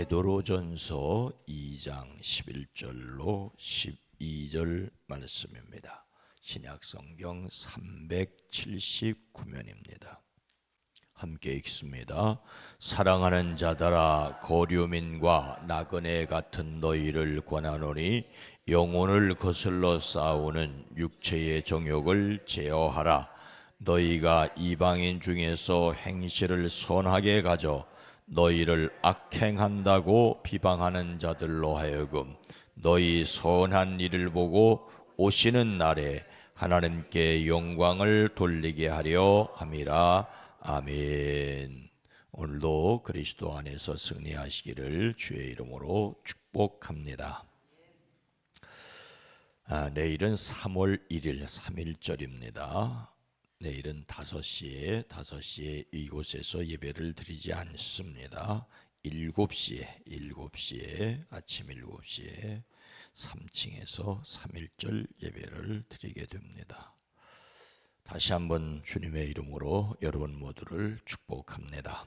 베드로전서 2장 11절로 12절 말씀입니다. 신약성경 379면입니다. 함께 읽습니다. 사랑하는 자들아, 거류민과 나그네 같은 너희를 권하노니 영혼을 거슬러 싸우는 육체의 정욕을 제어하라. 너희가 이방인 중에서 행실을 선하게 가져 너희를 악행한다고 비방하는 자들로 하여금 너희 선한 일을 보고 오시는 날에 하나님께 영광을 돌리게 하려 함이라. 아멘. 오늘도 그리스도 안에서 승리하시기를 주의 이름으로 축복합니다. 내일은 3월 1일 3.1절입니다. 내일은 5시에 이곳에서 예배를 드리지 않습니다. 7시에 아침 7시에 3층에서 3.1절 예배를 드리게 됩니다. 다시 한번 주님의 이름으로 여러분 모두를 축복합니다.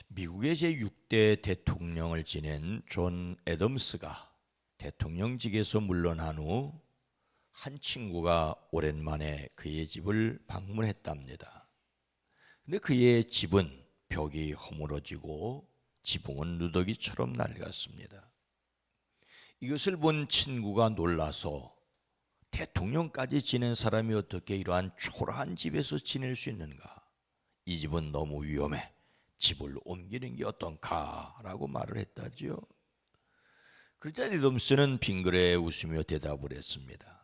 미국의 제6대 대통령을 지낸 존 애덤스가 대통령직에서 물러난 후 한 친구가 오랜만에 그의 집을 방문했답니다. 근데 그의 집은 벽이 허물어지고 지붕은 누더기처럼 낡았습니다. 이것을 본 친구가 놀라서 대통령까지 지낸 사람이 어떻게 이러한 초라한 집에서 지낼 수 있는가? 이 집은 너무 위험해. 집을 옮기는 게 어떤가? 라고 말을 했다지요. 그러자 애덤스는 빙그레 웃으며 대답을 했습니다.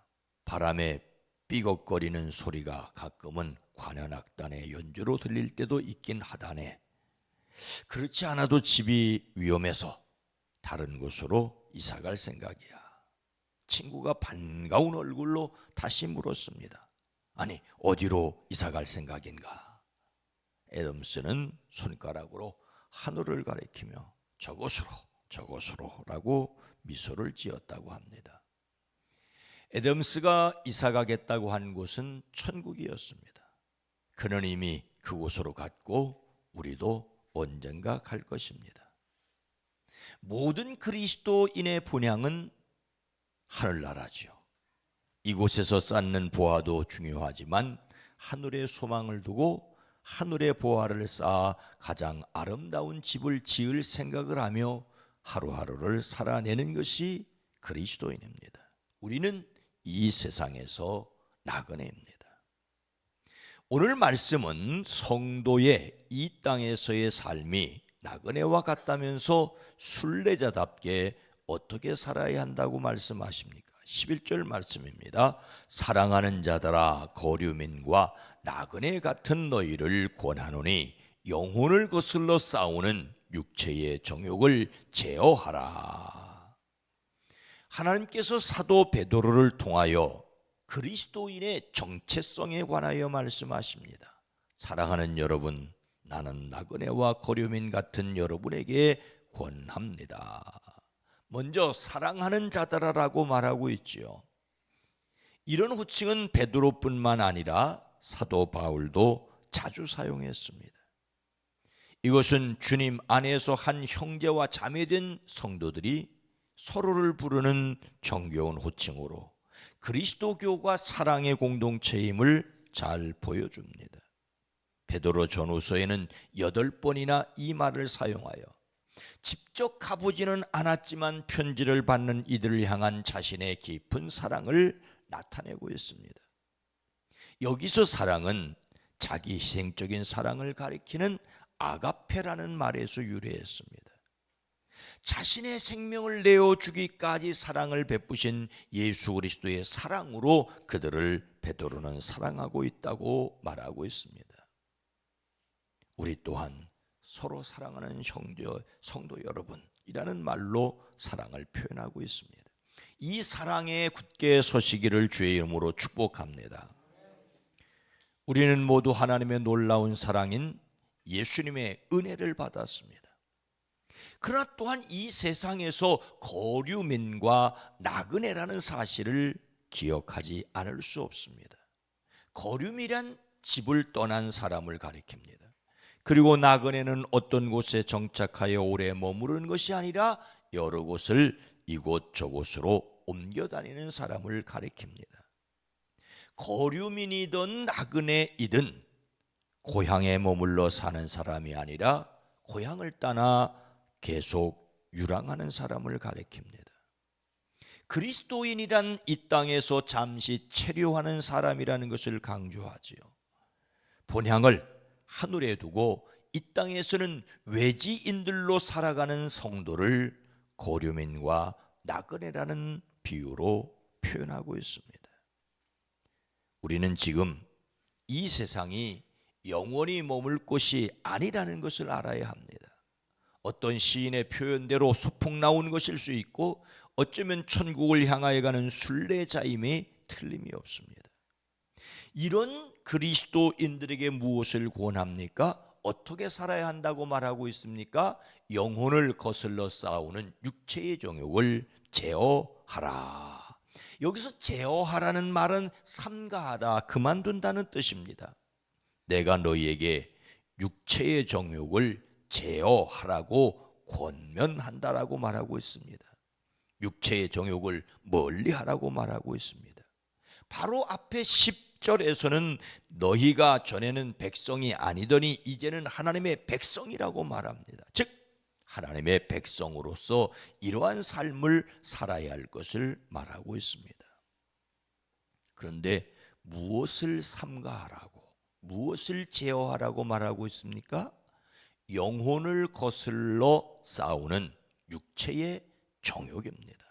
바람에 삐걱거리는 소리가 가끔은 관현악단의 연주로 들릴 때도 있긴 하다네. 그렇지 않아도 집이 위험해서 다른 곳으로 이사갈 생각이야. 친구가 반가운 얼굴로 다시 물었습니다. 아니, 어디로 이사갈 생각인가? 애덤스는 손가락으로 하늘을 가리키며 저곳으로 라고 미소를 지었다고 합니다. 애덤스가 이사가겠다고 한 곳은 천국이었습니다. 그는 이미 그곳으로 갔고 우리도 언젠가 갈 것입니다. 모든 그리스도인의 본향은 하늘나라지요. 이곳에서 쌓는 보화도 중요하지만 하늘의 소망을 두고 하늘의 보화를 쌓아 가장 아름다운 집을 지을 생각을 하며 하루하루를 살아내는 것이 그리스도인입니다. 우리는 이 세상에서 나그네입니다. 오늘 말씀은 성도의 이 땅에서의 삶이 나그네와 같다면서 순례자답게 어떻게 살아야 한다고 말씀하십니까? 11절 말씀입니다. 사랑하는 자들아, 거류민과 나그네 같은 너희를 권하노니 영혼을 거슬러 싸우는 육체의 정욕을 제어하라. 하나님께서 사도 베드로를 통하여 그리스도인의 정체성에 관하여 말씀하십니다. 사랑하는 여러분, 나는 나그네와 거류민 같은 여러분에게 권합니다. 먼저 사랑하는 자들아라고 말하고 있지요. 이런 호칭은 베드로뿐만 아니라 사도 바울도 자주 사용했습니다. 이것은 주님 안에서 한 형제와 자매된 성도들이 서로를 부르는 정겨운 호칭으로 그리스도교가 사랑의 공동체임을 잘 보여줍니다. 베드로 전후서에는 8번이나 이 말을 사용하여 직접 가보지는 않았지만 편지를 받는 이들을 향한 자신의 깊은 사랑을 나타내고 있습니다. 여기서 사랑은 자기 희생적인 사랑을 가리키는 아가페라는 말에서 유래했습니다. 자신의 생명을 내어주기까지 사랑을 베푸신 예수 그리스도의 사랑으로 그들을 베드로는 사랑하고 있다고 말하고 있습니다. 우리 또한 서로 사랑하는 형제, 성도 여러분이라는 말로 사랑을 표현하고 있습니다. 이 사랑에 굳게 서시기를 주의 이름으로 축복합니다. 우리는 모두 하나님의 놀라운 사랑인 예수님의 은혜를 받았습니다. 그러나 또한 이 세상에서 거류민과 나그네라는 사실을 기억하지 않을 수 없습니다. 거류민이란 집을 떠난 사람을 가리킵니다. 그리고 나그네는 어떤 곳에 정착하여 오래 머무르는 것이 아니라 여러 곳을 이곳저곳으로 옮겨 다니는 사람을 가리킵니다. 거류민이든 나그네이든 고향에 머물러 사는 사람이 아니라 고향을 떠나 계속 유랑하는 사람을 가리킵니다. 그리스도인이란 이 땅에서 잠시 체류하는 사람이라는 것을 강조하지요. 본향을 하늘에 두고 이 땅에서는 외지인들로 살아가는 성도를 거류민과 나그네라는 비유로 표현하고 있습니다. 우리는 지금 이 세상이 영원히 머물 곳이 아니라는 것을 알아야 합니다. 어떤 시인의 표현대로 소풍 나온 것일 수 있고 어쩌면 천국을 향하여 가는 순례자임이 틀림이 없습니다. 이런 그리스도인들에게 무엇을 권합니까? 어떻게 살아야 한다고 말하고 있습니까? 영혼을 거슬러 싸우는 육체의 정욕을 제어하라. 여기서 제어하라는 말은 삼가하다, 그만둔다는 뜻입니다. 내가 너희에게 육체의 정욕을 제어하라고 권면한다라고 말하고 있습니다. 육체의 정욕을 멀리하라고 말하고 있습니다. 바로 앞에 10절에서는 너희가 전에는 백성이 아니더니 이제는 하나님의 백성이라고 말합니다. 즉 하나님의 백성으로서 이러한 삶을 살아야 할 것을 말하고 있습니다. 그런데 무엇을 삼가하라고, 무엇을 제어하라고 말하고 있습니까? 영혼을 거슬러 싸우는 육체의 정욕입니다.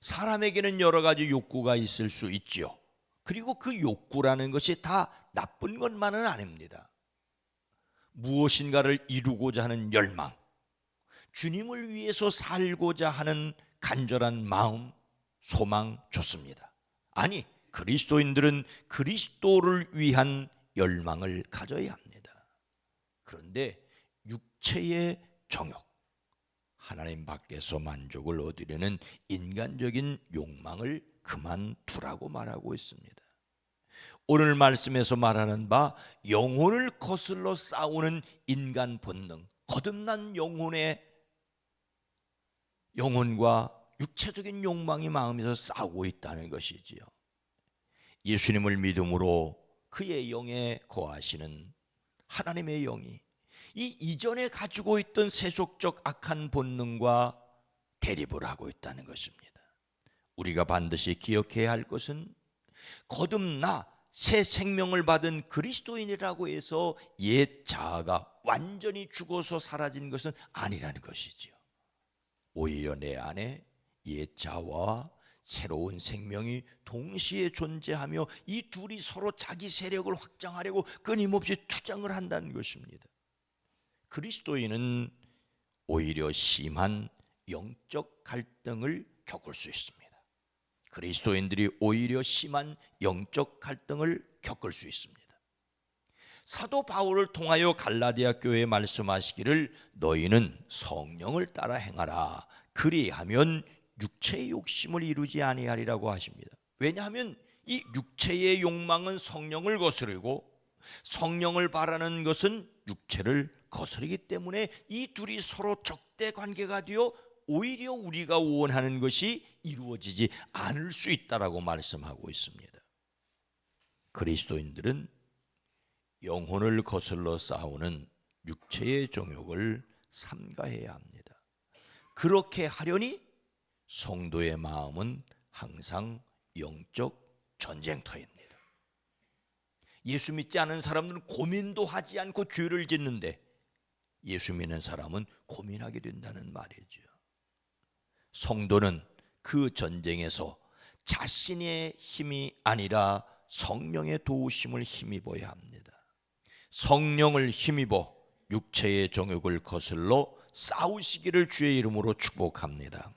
사람에게는 여러 가지 욕구가 있을 수 있지요. 그리고 그 욕구라는 것이 다 나쁜 것만은 아닙니다. 무엇인가를 이루고자 하는 열망, 주님을 위해서 살고자 하는 간절한 마음, 소망 좋습니다. 아니, 그리스도인들은 그리스도를 위한 열망을 가져야 합니다. 그런데 육체의 정욕, 하나님 밖에서 만족을 얻으려는 인간적인 욕망을 그만두라고 말하고 있습니다. 오늘 말씀에서 말하는 바 영혼을 거슬러 싸우는 인간 본능, 거듭난 영혼과 육체적인 욕망이 마음에서 싸우고 있다는 것이지요. 예수님을 믿음으로 그의 영에 거하시는 하나님의 영이 이 이전에 가지고 있던 세속적 악한 본능과 대립을 하고 있다는 것입니다. 우리가 반드시 기억해야 할 것은 거듭나 새 생명을 받은 그리스도인이라고 해서 옛 자아가 완전히 죽어서 사라진 것은 아니라는 것이지요. 오히려 내 안에 옛 자아와 새로운 생명이 동시에 존재하며 이 둘이 서로 자기 세력을 확장하려고 끊임없이 투쟁을 한다는 것입니다. 그리스도인은 오히려 심한 영적 갈등을 겪을 수 있습니다. 그리스도인들이 오히려 심한 영적 갈등을 겪을 수 있습니다. 사도 바울을 통하여 갈라디아 교회에 말씀하시기를 너희는 성령을 따라 행하라. 그리하면 육체의 욕심을 이루지 아니하리라고 하십니다. 왜냐하면 이 육체의 욕망은 성령을 거스르고 성령을 바라는 것은 육체를 거스르기 때문에 이 둘이 서로 적대 관계가 되어 오히려 우리가 원하는 것이 이루어지지 않을 수 있다라고 말씀하고 있습니다. 그리스도인들은 영혼을 거슬러 싸우는 육체의 정욕을 삼가해야 합니다. 그렇게 하려니 성도의 마음은 항상 영적 전쟁터입니다. 예수 믿지 않은 사람들은 고민도 하지 않고 죄를 짓는데 예수 믿는 사람은 고민하게 된다는 말이죠. 성도는 그 전쟁에서 자신의 힘이 아니라 성령의 도우심을 힘입어야 합니다. 성령을 힘입어 육체의 정욕을 거슬러 싸우시기를 주의 이름으로 축복합니다.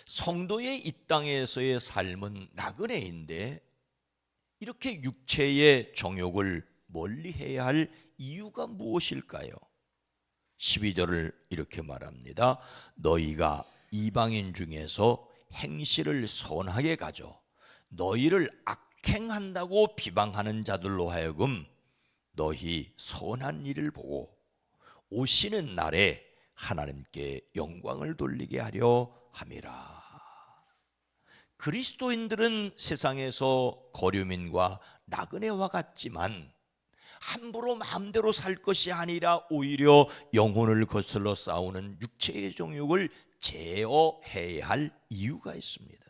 성도의 이 땅에서의 삶은 나그네인데 이렇게 육체의 정욕을 멀리해야 할 이유가 무엇일까요? 12절을 이렇게 말합니다. 너희가 이방인 중에서 행실을 선하게 가져 너희를 악행한다고 비방하는 자들로 하여금 너희 선한 일을 보고 오시는 날에 하나님께 영광을 돌리게 하려 함이라. 그리스도인들은 세상에서 거류민과 나그네와 같지만 함부로 마음대로 살 것이 아니라 오히려 영혼을 거슬러 싸우는 육체의 정욕을 제어해야 할 이유가 있습니다.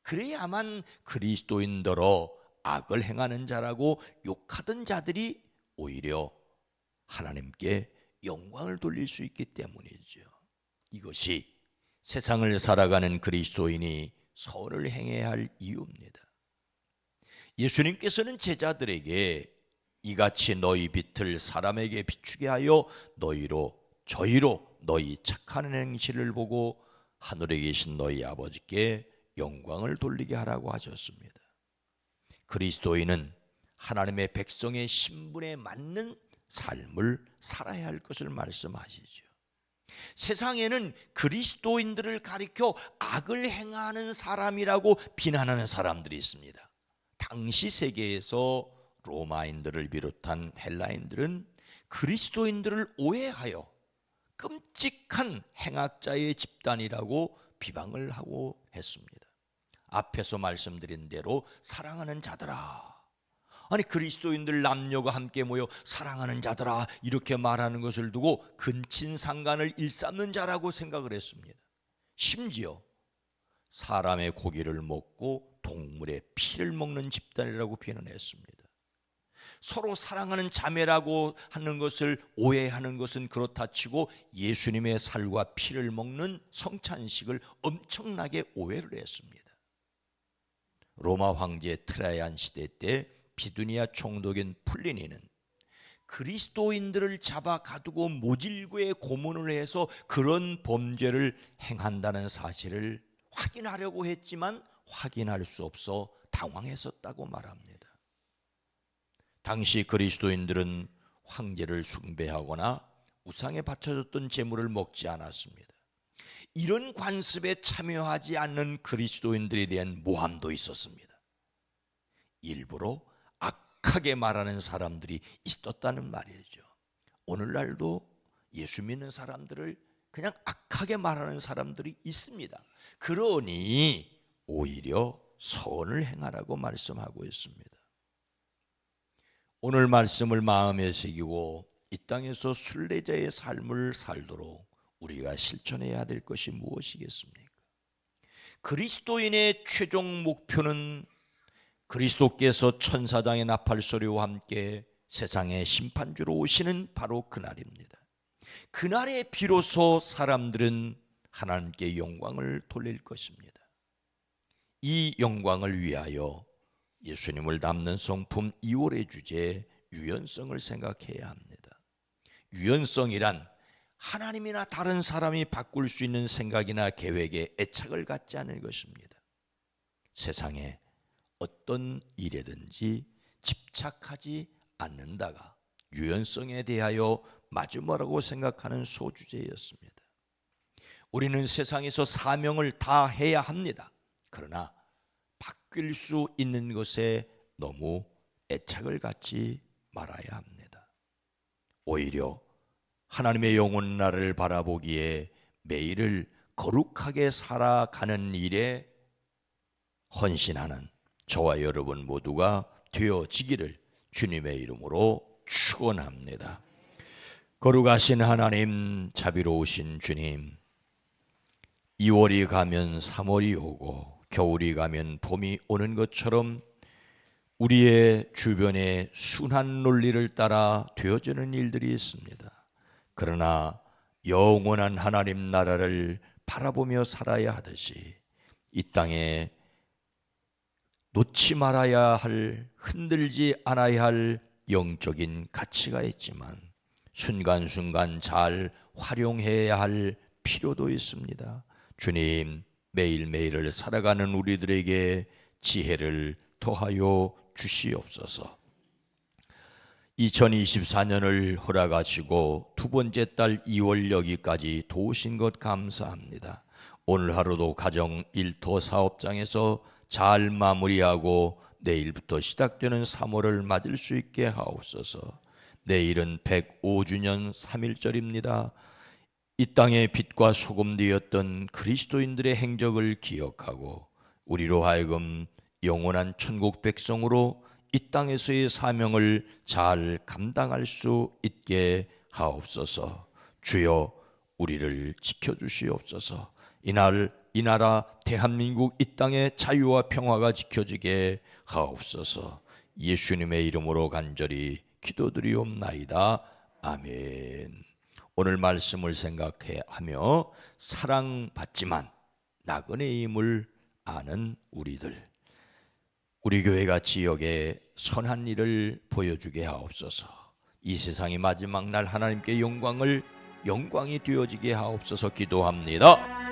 그래야만 그리스도인더러 악을 행하는 자라고 욕하던 자들이 오히려 하나님께 영광을 돌릴 수 있기 때문이죠. 이것이 세상을 살아가는 그리스도인이 선을 행해야 할 이유입니다. 예수님께서는 제자들에게 이같이 너희 빛을 사람에게 비추게 하여 저희로 너희 착한 행실을 보고 하늘에 계신 너희 아버지께 영광을 돌리게 하라고 하셨습니다. 그리스도인은 하나님의 백성의 신분에 맞는 삶을 살아야 할 것을 말씀하시죠. 세상에는 그리스도인들을 가리켜 악을 행하는 사람이라고 비난하는 사람들이 있습니다. 당시 세계에서 로마인들을 비롯한 헬라인들은 그리스도인들을 오해하여 끔찍한 행악자의 집단이라고 비방을 하고 했습니다. 앞에서 말씀드린 대로 사랑하는 자들아, 아니 그리스도인들 남녀가 함께 모여 사랑하는 자들아 이렇게 말하는 것을 두고 근친상간을 일삼는 자라고 생각을 했습니다. 심지어 사람의 고기를 먹고 동물의 피를 먹는 집단이라고 비난했습니다. 서로 사랑하는 자매라고 하는 것을 오해하는 것은 그렇다 치고 예수님의 살과 피를 먹는 성찬식을 엄청나게 오해를 했습니다. 로마 황제 트라이안 시대 때 비두니아 총독인 플리니는 그리스도인들을 잡아 가두고 모질고에 고문을 해서 그런 범죄를 행한다는 사실을 확인하려고 했지만 확인할 수 없어 당황했었다고 말합니다. 당시 그리스도인들은 황제를 숭배하거나 우상에 바쳐졌던 제물을 먹지 않았습니다. 이런 관습에 참여하지 않는 그리스도인들에 대한 모함도 있었습니다. 일부러 악하게 말하는 사람들이 있었다는 말이죠. 오늘날도 예수 믿는 사람들을 그냥 악하게 말하는 사람들이 있습니다. 그러니 오히려 선을 행하라고 말씀하고 있습니다. 오늘 말씀을 마음에 새기고 이 땅에서 순례자의 삶을 살도록 우리가 실천해야 될 것이 무엇이겠습니까? 그리스도인의 최종 목표는 그리스도께서 천사장의 나팔소리와 함께 세상의 심판주로 오시는 바로 그날입니다. 그날에 비로소 사람들은 하나님께 영광을 돌릴 것입니다. 이 영광을 위하여 예수님을 담는 성품 2월의 주제 유연성을 생각해야 합니다. 유연성이란 하나님이나 다른 사람이 바꿀 수 있는 생각이나 계획에 애착을 갖지 않을 것입니다. 세상에 어떤 일에든지 집착하지 않는다가 유연성에 대하여 마지막이라고 생각하는 소주제였습니다. 우리는 세상에서 사명을 다 해야 합니다. 그러나 바뀔 수 있는 것에 너무 애착을 갖지 말아야 합니다. 오히려 하나님의 영혼 나를 바라보기에 매일을 거룩하게 살아가는 일에 헌신하는 저와 여러분 모두가 되어지기를 주님의 이름으로 축원합니다. 거룩하신 하나님, 자비로우신 주님, 2월이 가면 3월이 오고 겨울이 가면 봄이 오는 것처럼 우리의 주변에 순환 논리를 따라 되어지는 일들이 있습니다. 그러나 영원한 하나님 나라를 바라보며 살아야 하듯이 이 땅에 놓지 말아야 할, 흔들지 않아야 할 영적인 가치가 있지만 순간순간 잘 활용해야 할 필요도 있습니다. 주님, 매일매일을 살아가는 우리들에게 지혜를 더하여 주시옵소서. 2024년을 허락하시고 두 번째 달 2월 여기까지 도우신 것 감사합니다. 오늘 하루도 가정 일터 사업장에서 잘 마무리하고 내일부터 시작되는 3월을 맞을 수 있게 하옵소서. 내일은 105주년 3.1절입니다. 이 땅의 빛과 소금 되었던 그리스도인들의 행적을 기억하고 우리로 하여금 영원한 천국 백성으로 이 땅에서의 사명을 잘 감당할 수 있게 하옵소서. 주여 우리를 지켜주시옵소서. 이날 이 나라 대한민국 이 땅의 자유와 평화가 지켜지게 하옵소서. 예수님의 이름으로 간절히 기도드리옵나이다. 아멘. 오늘 말씀을 생각하며 사랑받지만 나그네임을 아는 우리들, 우리 교회가 지역에 선한 일을 보여주게 하옵소서. 이 세상의 마지막 날 하나님께 영광이 되어지게 하옵소서. 기도합니다.